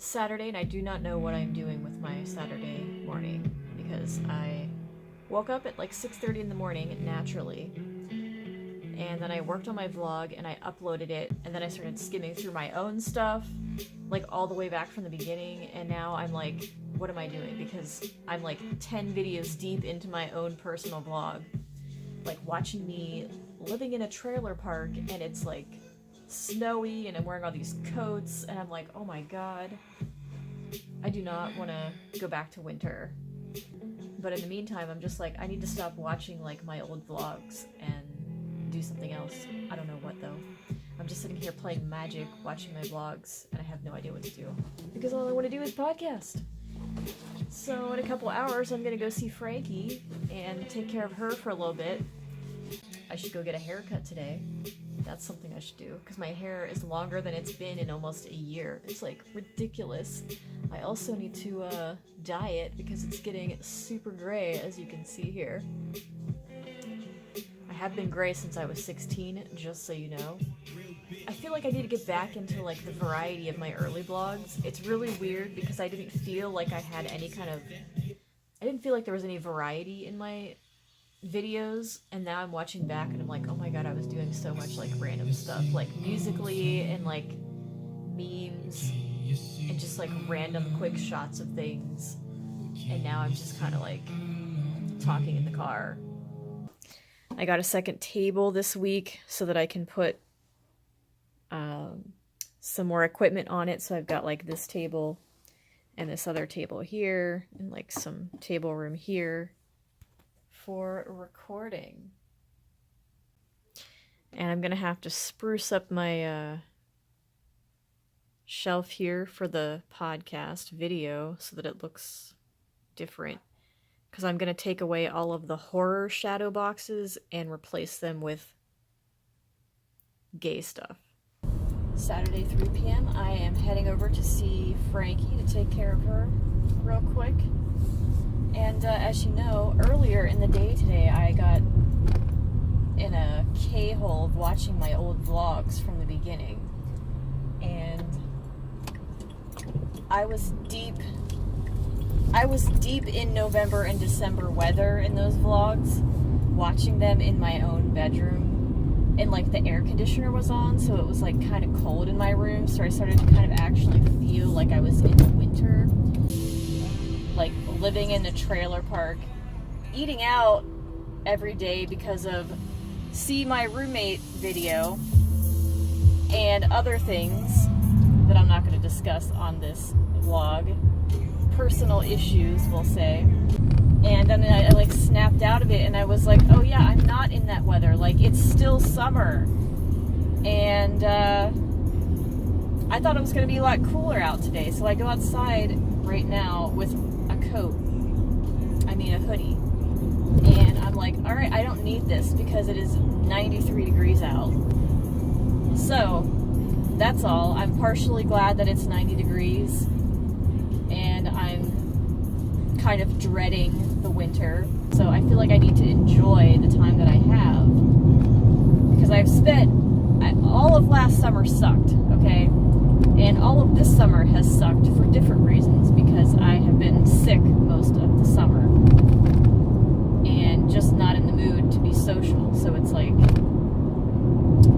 Saturday, and I do not know what I'm doing with my Saturday morning because I woke up at like 6:30 in the morning naturally, and then I worked on my vlog and I uploaded it, and then I started skimming through my own stuff, like all the way back from the beginning, and now I'm like, what am I doing? Because I'm like 10 videos deep into my own personal vlog, like watching me living in a trailer park, and it's like snowy and I'm wearing all these coats, and I'm like, oh my god, I do not want to go back to winter. But in the meantime, I'm just like, I need to stop watching like my old vlogs and do something else. I don't know what though. I'm just sitting here playing Magic, watching my vlogs, and I have no idea what to do because all I want to do is podcast. So in a couple hours, I'm gonna go see Frankie and take care of her for a little bit. I should go get a haircut today. That's something I should do because my hair is longer than it's been in almost a year. It's like ridiculous. I also need to dye it because it's getting super gray, as you can see here. I have been gray since I was 16, just so you know. I feel like I need to get back into like the variety of my early vlogs. It's really weird because I didn't feel like I had any kind of... I didn't feel like there was any variety in my videos, and now I'm watching back and I'm like, oh my god, I was doing so much like random stuff, like musically and like memes and just like random quick shots of things, and now I'm just kind of like talking in the car. I got a second table this week so that I can put some more equipment on it, so I've got like this table and this other table here and like some table room here for recording. And I'm gonna have to spruce up my shelf here for the podcast video so that it looks different, because I'm gonna take away all of the horror shadow boxes and replace them with gay stuff. Saturday 3 p.m. I am heading over to see Frankie to take care of her real quick. And as you know, earlier in the day today, I got in a K-hole watching my old vlogs from the beginning. And I was deep in November and December weather in those vlogs, watching them in my own bedroom. And like the air conditioner was on, so it was like kind of cold in my room, so I started to kind of actually feel like I was in the winter. Like living in a trailer park, eating out every day because of See My Roommate video and other things that I'm not going to discuss on this vlog. Personal issues, we'll say. And then I like snapped out of it and I was like, oh yeah, I'm not in that weather. Like, it's still summer. And I thought it was going to be a lot cooler out today. So I go outside right now with a coat. I mean a hoodie. And I'm like, alright, I don't need this because it is 93 degrees out. So, that's all. I'm partially glad that it's 90 degrees. And I'm kind of dreading the winter. So I feel like I need to enjoy the time that I have. Because I've spent... all of last summer sucked, okay? And all of this summer has sucked for different reasons, because I have been sick most of the summer and just not in the mood to be social. So it's like,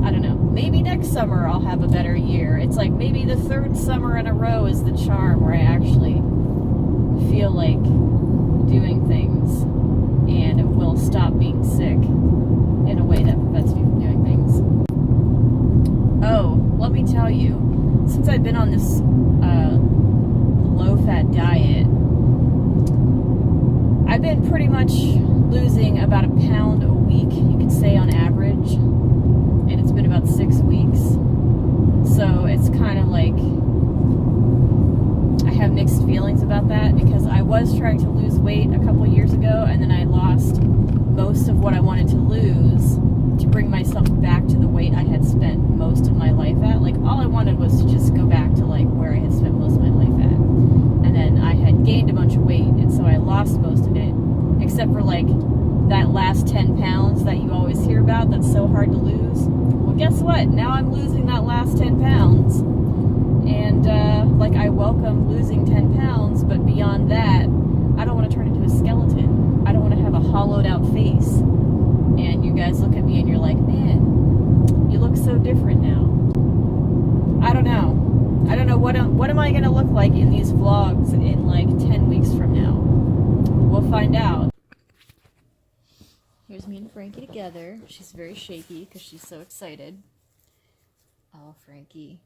I don't know, maybe next summer I'll have a better year. It's like maybe the third summer in a row is the charm, where I actually feel like doing things and will stop being sick in a way that prevents me from doing things. Oh, let me tell you, since I've been on this low-fat diet, I've been pretty much losing about a pound a week, you could say, on average, and it's been about 6 weeks. So it's kind of like I have mixed feelings about that, because I was trying to lose weight a couple years ago, and then I lost most of what I wanted to lose to bring myself back to the weight I had spent most of my life at. Like, all I wanted was to just go back to like where I had spent most of my life at. And then I had gained a bunch of weight, and so I lost most of it, except for like that last 10 pounds that you always hear about that's so hard to lose. Well, guess what? Now I'm losing that last 10 pounds, And, like, I welcome losing 10 pounds, but beyond that, I don't want to turn into a skeleton. I don't want to have a hollowed out face. And you guys look at me and you're like, man, you look so different now. I don't know. I don't know what am I going to look like in these vlogs in like 10 weeks from now. We'll find out. Here's me and Frankie together. She's very shaky because she's so excited. Oh, Frankie.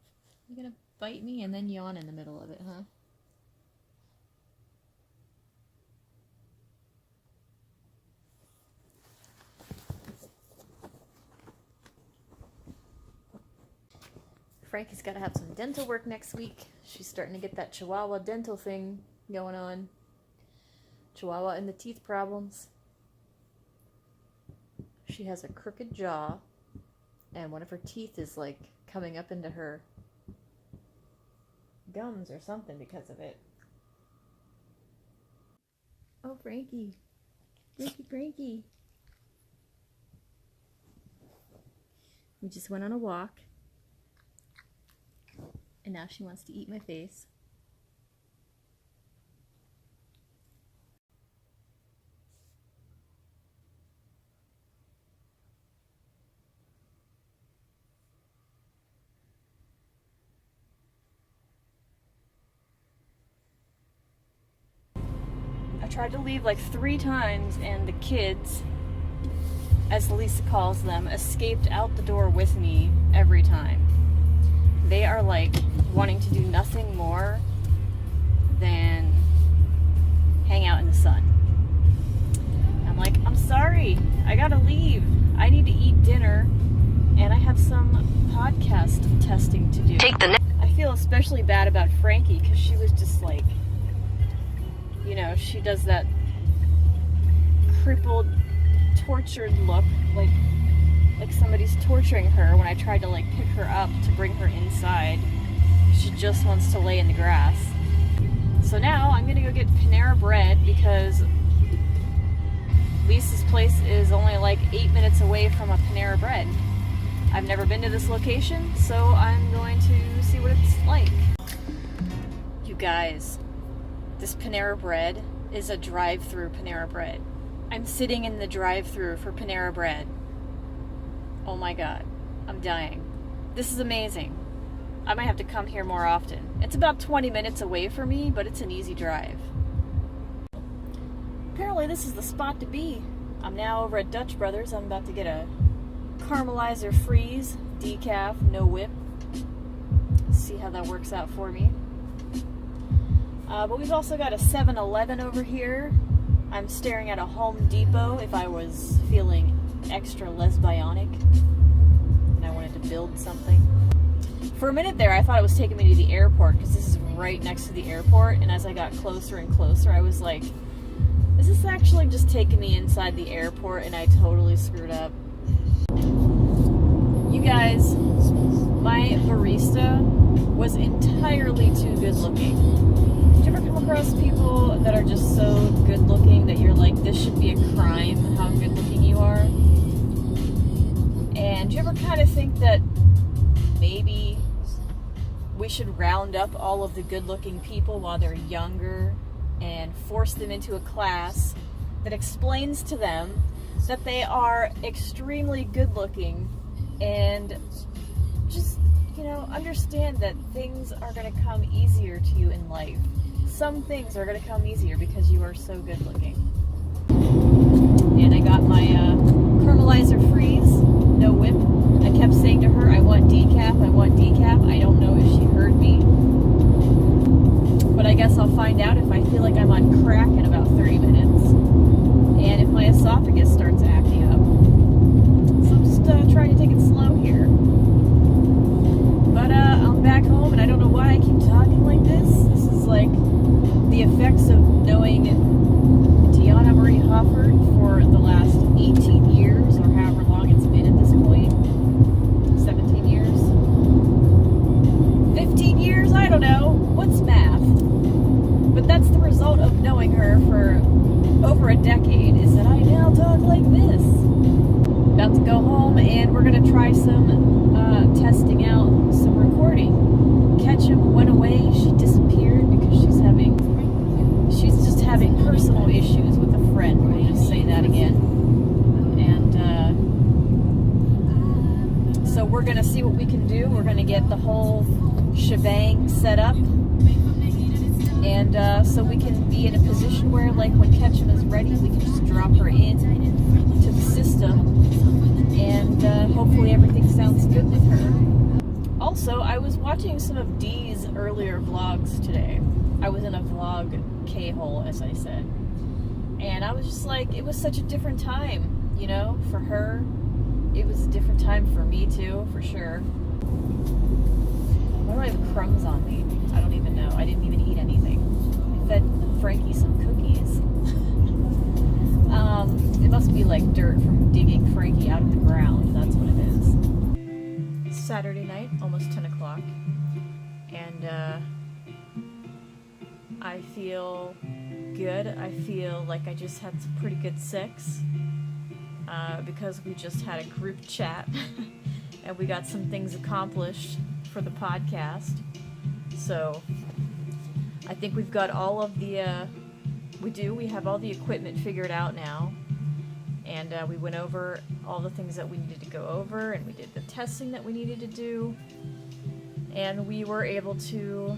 You're going to bite me and then yawn in the middle of it, huh? Frankie's got to have some dental work next week. She's starting to get that Chihuahua dental thing going on. Chihuahua and the teeth problems. She has a crooked jaw, and one of her teeth is like coming up into her gums or something because of it. Oh, Frankie. Frankie. We just went on a walk. And now she wants to eat my face. I tried to leave like 3 times and the kids, as Lisa calls them, escaped out the door with me every time. They are like wanting to do nothing more than hang out in the sun. I'm like, I'm sorry, I gotta leave. I need to eat dinner and I have some podcast testing to do. I feel especially bad about Frankie because she was just like, you know, she does that crippled, tortured look, like somebody's torturing her when I tried to like pick her up to bring her inside. She just wants to lay in the grass. So now I'm gonna go get Panera bread because Lisa's place is only like 8 minutes away from a Panera bread. I've never been to this location, so I'm going to see what it's like. You guys, this Panera bread is a drive-through Panera bread. I'm sitting in the drive-through for Panera bread. Oh my god, I'm dying. This is amazing. I might have to come here more often. It's about 20 minutes away from me, but it's an easy drive. Apparently this is the spot to be. I'm now over at Dutch Brothers. I'm about to get a caramelizer freeze, decaf, no whip. See how that works out for me. But we've also got a 7-Eleven over here. I'm staring at a Home Depot if I was feeling extra lesbionic and I wanted to build something. For a minute there, I thought it was taking me to the airport because this is right next to the airport, and as I got closer and closer, I was like, is this actually just taking me inside the airport? And I totally screwed up. You guys, my barista was entirely too good looking. Did you ever come across people that are just so good looking that you're like, this should be a crime how good looking you are? And do you ever kind of think that maybe we should round up all of the good-looking people while they're younger and force them into a class that explains to them that they are extremely good-looking and just, you know, understand that things are going to come easier to you in life. Some things are going to come easier because you are so good-looking. And I got my caramelizer freeze, no whip. I kept saying to her, I want decaf. I don't know if she heard me. But I guess I'll find out if I feel like I'm on crack in about 30 minutes. And if my esophagus starts acting up. So I'm just trying to take it slow here. But I'm back home and I don't know why I keep talking like this. This is like the effects of knowing Tiana Marie Hofford for the last 18 years or however long it's been at this point. 17 years? 15 years? I don't know. What's math? But that's the result of knowing her for over a decade, is that I now talk like this. About to go home and we're going to try some testing out some recording. Catch 'em shebang set up. And so we can be in a position where, like, when Ketchum is ready, we can just drop her in to the system. And hopefully everything sounds good with her. Also, I was watching some of Dee's earlier vlogs today. I was in a vlog K-hole, as I said. And I was just like, it was such a different time, you know, for her. It was a different time for me too, for sure. Why do I have crumbs on me? I don't even know. I didn't even eat anything. I fed Frankie some cookies. It must be like dirt from digging Frankie out of the ground. That's what it is. Saturday night, almost 10 o'clock. And I feel good. I feel like I just had some pretty good sex. Because we just had a group chat and we got some things accomplished for the podcast. So I think we've got all of the we have all the equipment figured out now, and we went over all the things that we needed to go over, and we did the testing that we needed to do, and we were able to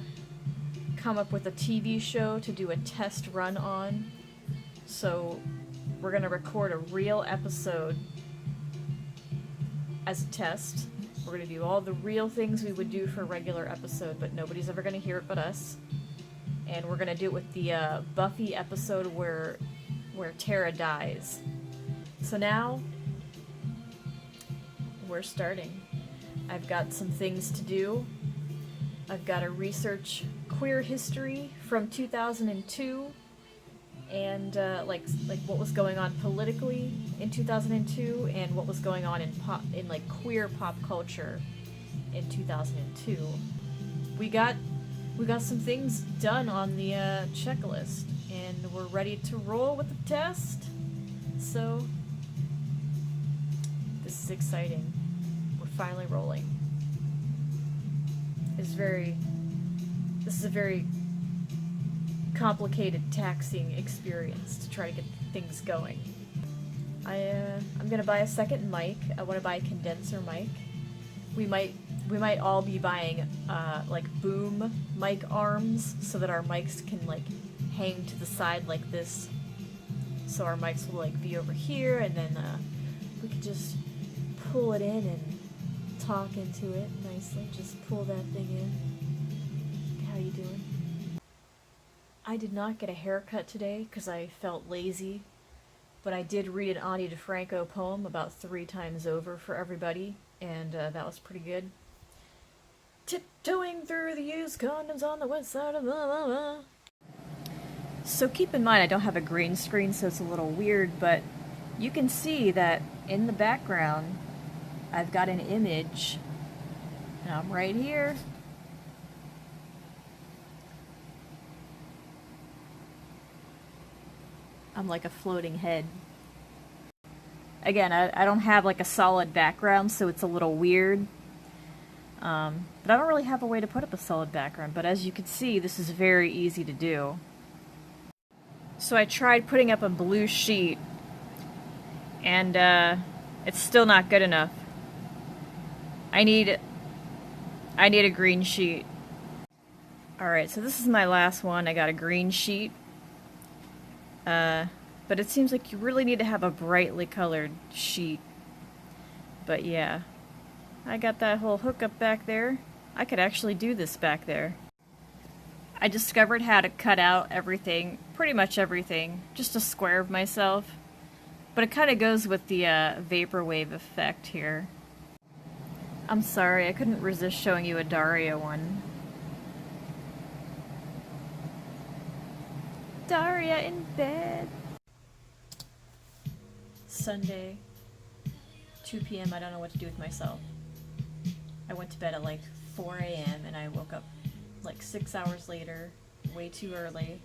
come up with a TV show to do a test run on. So we're going to record a real episode as a test. We're going to do all the real things we would do for a regular episode, but nobody's ever going to hear it but us. And we're going to do it with the Buffy episode where Tara dies. So now, we're starting. I've got some things to do. I've got to research queer history from 2002. And like what was going on politically in 2002, and what was going on in like queer pop culture in 2002. We got some things done on the checklist, and we're ready to roll with the test. So this is exciting. We're finally rolling. This is a very complicated, taxing experience to try to get things going. I'm gonna buy a second mic. I want to buy a condenser mic. We might all be buying like boom mic arms so that our mics can like hang to the side like this. So our mics will like be over here, and then we could just pull it in and talk into it nicely. Just pull that thing in. How you doing? I did not get a haircut today because I felt lazy, but I did read an Ani DeFranco poem about 3 times over for everybody, and that was pretty good. Tiptoeing through the used condoms on the west side of the... So keep in mind I don't have a green screen, so it's a little weird, but you can see that in the background I've got an image, and I'm right here. I'm like a floating head. Again, I don't have like a solid background, so it's a little weird. But I don't really have a way to put up a solid background, but as you can see, this is very easy to do. So I tried putting up a blue sheet, and it's still not good enough. I need a green sheet. Alright, so this is my last one. I got a green sheet. But it seems like you really need to have a brightly colored sheet. But yeah, I got that whole hookup back there. I could actually do this back there. I discovered how to cut out everything, pretty much everything, just a square of myself. But it kind of goes with the vaporwave effect here. I'm sorry, I couldn't resist showing you a Daria one. Daria in bed. Sunday, 2 p.m. I don't know what to do with myself. I went to bed at like 4 a.m. and I woke up like 6 hours later, way too early.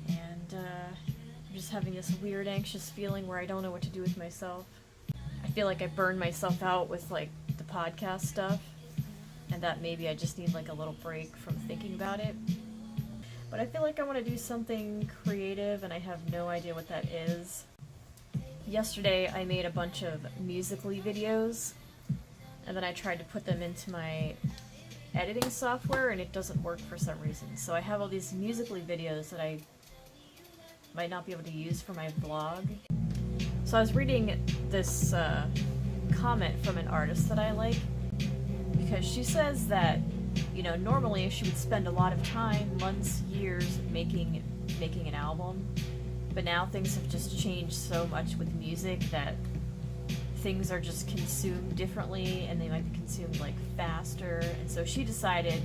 And I'm just having this weird, anxious feeling where I don't know what to do with myself. I feel like I burned myself out with like the podcast stuff, and that maybe I just need like a little break from thinking about it. But I feel like I want to do something creative, and I have no idea what that is. Yesterday I made a bunch of Musical.ly videos, and then I tried to put them into my editing software and it doesn't work for some reason. So I have all these Musical.ly videos that I might not be able to use for my blog. So I was reading this comment from an artist that I like, because she says that, you know, normally she would spend a lot of time, months, years making an album, but now things have just changed so much with music that things are just consumed differently, and they might be consumed like faster. And so she decided,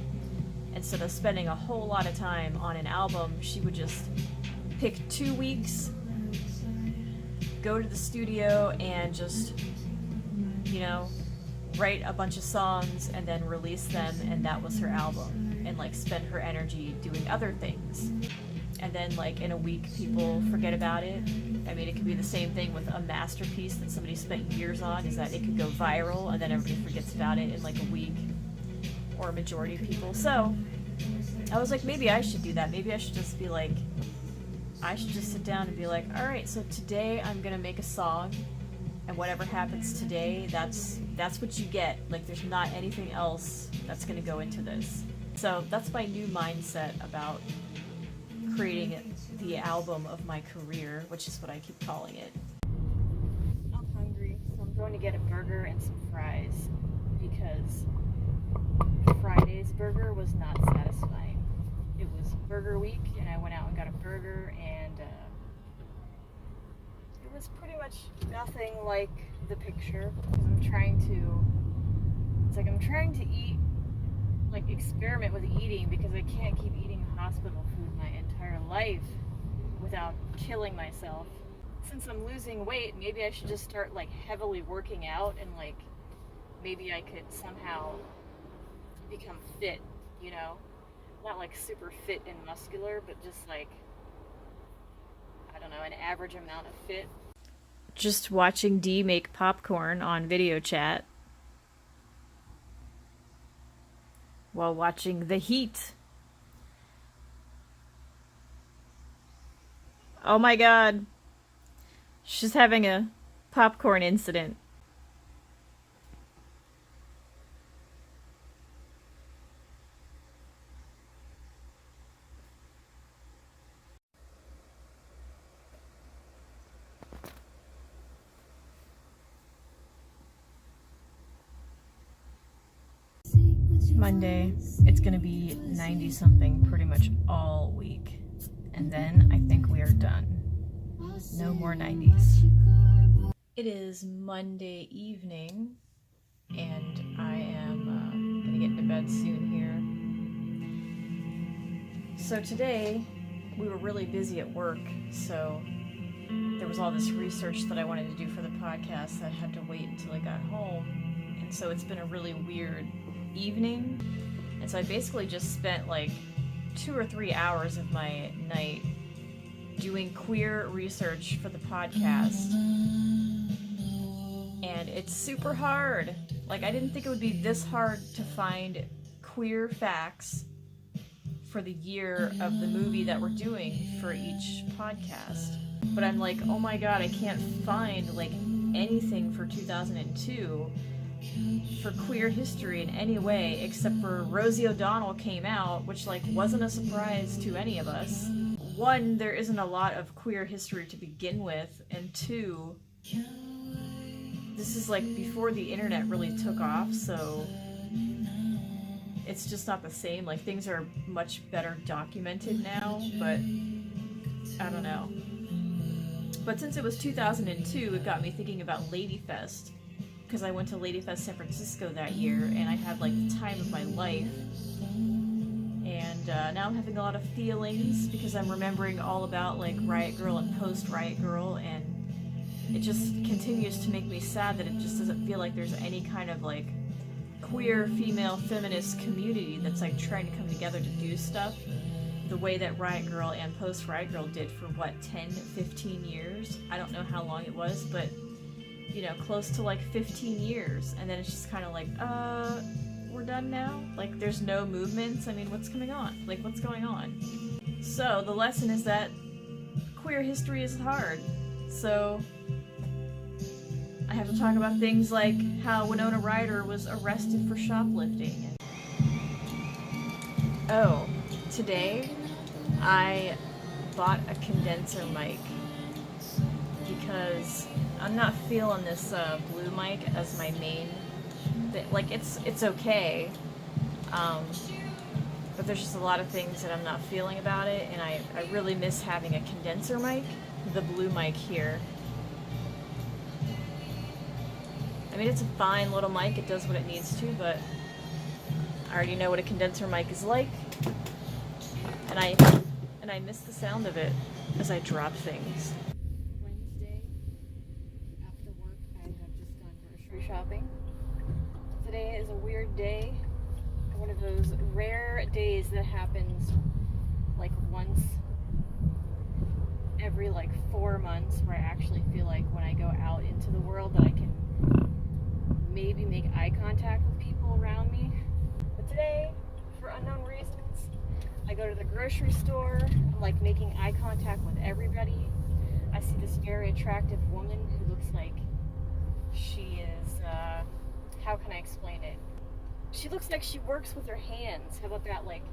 instead of spending a whole lot of time on an album, she would just pick 2 weeks, go to the studio, and just, you know, write a bunch of songs and then release them, and that was her album, and like spend her energy doing other things. And then like in a week people forget about it. I mean, it could be the same thing with a masterpiece that somebody spent years on, is that it could go viral and then everybody forgets about it in like a week, or a majority of people. So I was like, maybe I should do that. Maybe I should just be like, I should just sit down and be like, all right, so today I'm gonna make a song, and whatever happens today, that's what you get. Like, there's not anything else that's gonna go into this. So that's my new mindset about creating the album of my career, which is what I keep calling it. I'm hungry, so I'm going to get a burger and some fries, because Friday's burger was not satisfying. It was burger week, and I went out and got a burger, and it was pretty much nothing like the picture. I'm trying to eat, like experiment with eating, because I can't keep eating hospital food my entire life without killing myself. Since I'm losing weight, maybe I should just start like heavily working out, and like maybe I could somehow become fit, you know? Not like super fit and muscular, but just like, I don't know, an average amount of fit. Just watching Dee make popcorn on video chat while watching The Heat. Oh my god. She's having a popcorn incident. Monday, it's gonna be 90 something pretty much all week, and then I think we are done. No more 90s. It is Monday evening, and I am gonna get into bed soon here. So today we were really busy at work, so there was all this research that I wanted to do for the podcast that had to wait until I got home, and so it's been a really weird evening. And so I basically just spent like 2 or 3 hours of my night doing queer research for the podcast, and it's super hard. Like, I didn't think it would be this hard to find queer facts for the year of the movie that we're doing for each podcast. But I'm like, oh my god, I can't find like anything for 2002 for queer history in any way, except for Rosie O'Donnell came out, which like wasn't a surprise to any of us. One, there isn't a lot of queer history to begin with, and two, this is like before the internet really took off, so it's just not the same. Like, things are much better documented now, but I don't know. But since it was 2002, it got me thinking about Ladyfest, because I went to Ladyfest San Francisco that year, and I had like the time of my life. And now I'm having a lot of feelings, because I'm remembering all about like Riot Girl and post Riot Girl, and it just continues to make me sad that it just doesn't feel like there's any kind of like queer female feminist community that's like trying to come together to do stuff the way that Riot Girl and post Riot Girl did for what, 10-15 years? I don't know how long it was, but you know, close to like 15 years, and then it's just kind of like, we're done now? Like, there's no movements? I mean, what's going on? Like, what's going on? So, the lesson is that queer history is hard. So, I have to talk about things like how Winona Ryder was arrested for shoplifting. Oh, today I bought a condenser mic because I'm not feeling this blue mic as my main. Like it's okay, um, but there's just a lot of things that I'm not feeling about it, and I really miss having a condenser mic, the blue mic here. I mean, it's a fine little mic, it does what it needs to, but I already know what a condenser mic is like, and I miss the sound of it as I drop things. Wednesday, after work, I have just gone grocery shopping. Today is a weird day, one of those rare days that happens like once every like 4 months, where I actually feel like when I go out into the world that I can maybe make eye contact with people around me. But today, for unknown reasons, I go to the grocery store, I'm like making eye contact with everybody. I see this very attractive woman who looks like she is, how can I explain it? She looks like she works with her hands. How about that? Like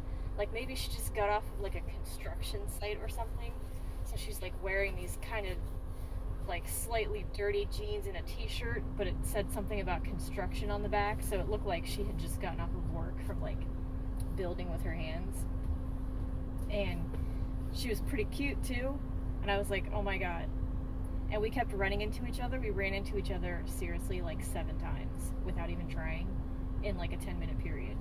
maybe she just got off of like a construction site or something. So she's like wearing these kind of like slightly dirty jeans and a t-shirt, but it said something about construction on the back, so it looked like she had just gotten off of work from like building with her hands. And she was pretty cute too, and I was like, oh my god. And we kept running into each other. We ran into each other seriously like 7 times without even trying in like a 10-minute period.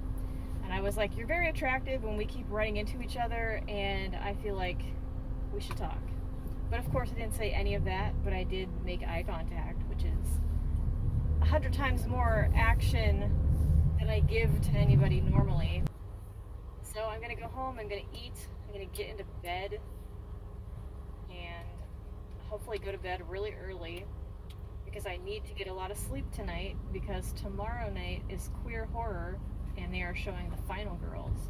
And I was like, you're very attractive when we keep running into each other, and I feel like we should talk. But of course I didn't say any of that, but I did make eye contact, which is 100 times more action than I give to anybody normally. So I'm gonna go home, I'm gonna eat, I'm gonna get into bed, and hopefully go to bed really early, because I need to get a lot of sleep tonight, because tomorrow night is queer horror, and they are showing The Final Girls.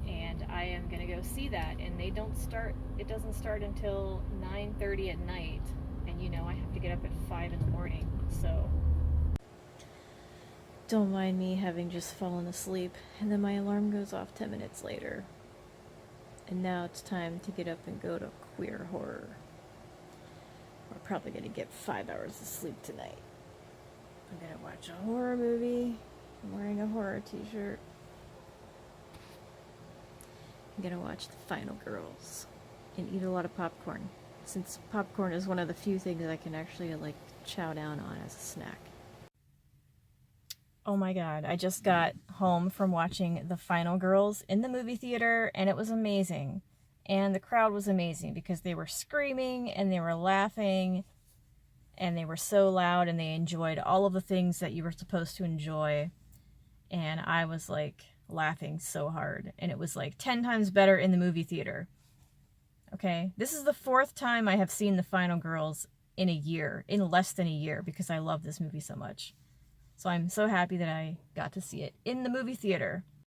And I am gonna go see that, and it doesn't start until 9:30 at night, and you know I have to get up at 5 in the morning, so don't mind me having just fallen asleep, and then my alarm goes off 10 minutes later, and now it's time to get up and go to queer horror. We're probably gonna get 5 hours of sleep tonight. I'm gonna watch a horror movie. I'm wearing a horror t-shirt. I'm gonna watch The Final Girls and eat a lot of popcorn, since popcorn is one of the few things I can actually like chow down on as a snack. Oh my god, I just got home from watching The Final Girls in the movie theater, and it was amazing. And the crowd was amazing because they were screaming and they were laughing and they were so loud, and they enjoyed all of the things that you were supposed to enjoy. And I was like laughing so hard, and it was like 10 times better in the movie theater. Okay, this is the 4th time I have seen The Final Girls in a year, in less than a year, because I love this movie so much. So I'm so happy that I got to see it in the movie theater.